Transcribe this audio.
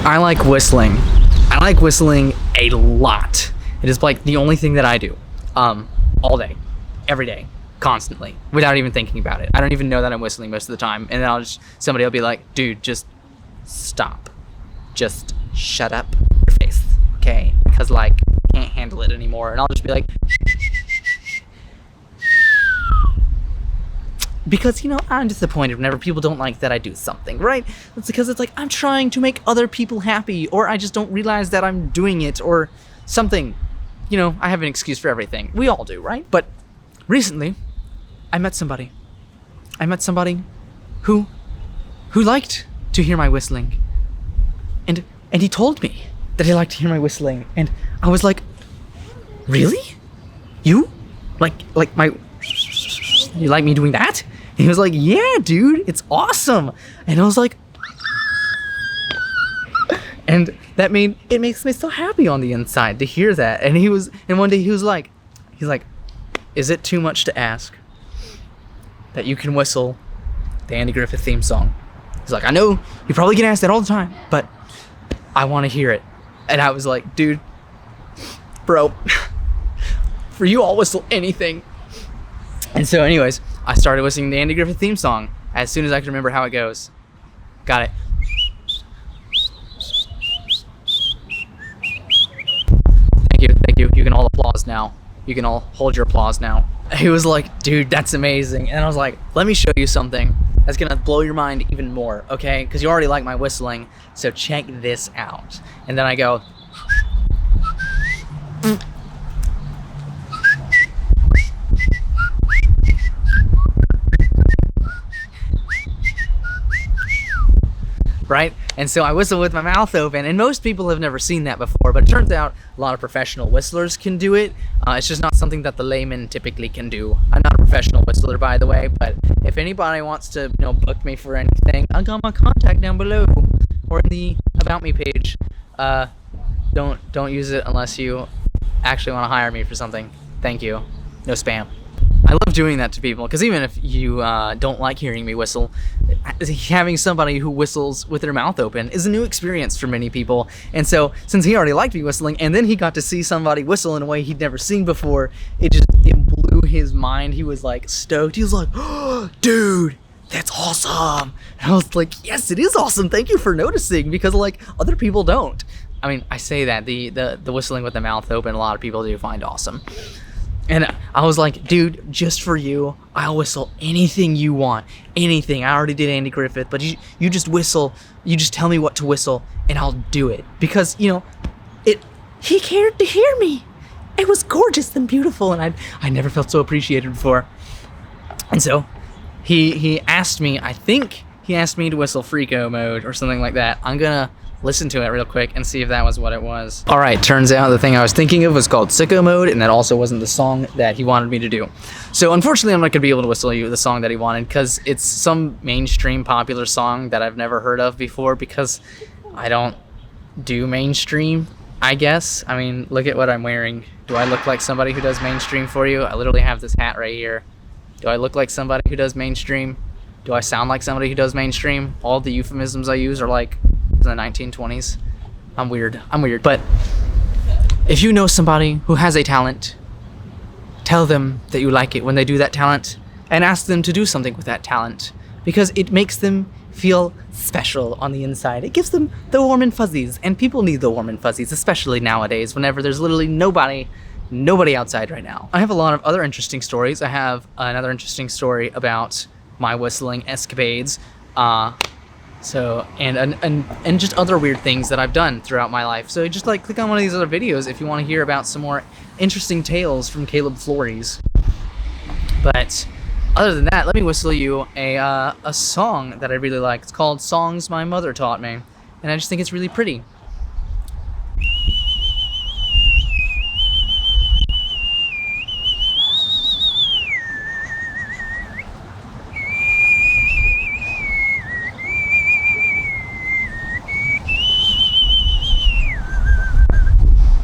I like whistling. I like whistling a lot. It is like the only thing that I do, all day, every day, constantly, without even thinking about it. I don't even know that I'm whistling most of the time, and then somebody will be like, "Dude, just stop, just shut up your face, okay? Because like I can't handle it anymore." And I'll just be like, because, I'm disappointed whenever people don't like that I do something, right? It's because it's like I'm trying to make other people happy, or I just don't realize that I'm doing it, or something. I have an excuse for everything. We all do, right? But recently, I met somebody who liked to hear my whistling. And he told me that he liked to hear my whistling. And I was like, "Really? You? Like you like me doing that?" And he was like, "Yeah, dude, it's awesome." And I was like, and it makes me so happy on the inside to hear that. And one day he's like, "Is it too much to ask that you can whistle the Andy Griffith theme song?" He's like, "I know you probably get asked that all the time, but I want to hear it." And I was like, "Dude, bro, for you, I'll whistle anything." And so anyways, I started whistling the Andy Griffith theme song as soon as I could remember how it goes. Got it. Thank you. You can all applause now. You can all hold your applause now. He was like, "Dude, that's amazing." And I was like, "Let me show you something that's gonna blow your mind even more, okay? Because you already like my whistling, so check this out." And then I go, right? And so I whistle with my mouth open, and most people have never seen that before, but it turns out a lot of professional whistlers can do it. It's just not something that the layman typically can do. I'm not a professional whistler, by the way, but if anybody wants to, book me for anything, I got my contact down below or in the About Me page. Don't use it unless you actually want to hire me for something. Thank you. No spam. I love doing that to people, because even if you don't like hearing me whistle, having somebody who whistles with their mouth open is a new experience for many people. And so, since he already liked me whistling, and then he got to see somebody whistle in a way he'd never seen before, it blew his mind. He was like stoked. He was like, "Oh, dude, that's awesome." And I was like, "Yes, it is awesome. Thank you for noticing," because like other people don't. I mean, I say that the whistling with the mouth open, a lot of people do find awesome. And I was like, "Dude, just for you, I'll whistle anything you want. Anything. I already did Andy Griffith, but you just whistle. You just tell me what to whistle, and I'll do it." Because, he cared to hear me. It was gorgeous and beautiful, and I never felt so appreciated before. And so he asked me, I think he asked me to whistle Freako Mode or something like that. I'm going to listen to it real quick and see if that was what it was. All right, turns out the thing I was thinking of was called Sicko Mode, and that also wasn't the song that he wanted me to do. So unfortunately, I'm not going to be able to whistle you the song that he wanted, because it's some mainstream popular song that I've never heard of before, because I don't do mainstream, I guess. I mean, look at what I'm wearing. Do I look like somebody who does mainstream for you? I literally have this hat right here. Do I look like somebody who does mainstream? Do I sound like somebody who does mainstream? All the euphemisms I use are like in the 1920s. I'm weird. But if you know somebody who has a talent, tell them that you like it when they do that talent, and ask them to do something with that talent, because it makes them feel special on the inside. It gives them the warm and fuzzies, and people need the warm and fuzzies, especially nowadays, whenever there's literally nobody outside right now. I have a lot of other interesting stories. I have another interesting story about my whistling escapades. So, and just other weird things that I've done throughout my life. So just click on one of these other videos if you want to hear about some more interesting tales from Caleb Flores. But other than that, let me whistle you a song that I really like. It's called Songs My Mother Taught Me, and I just think it's really pretty.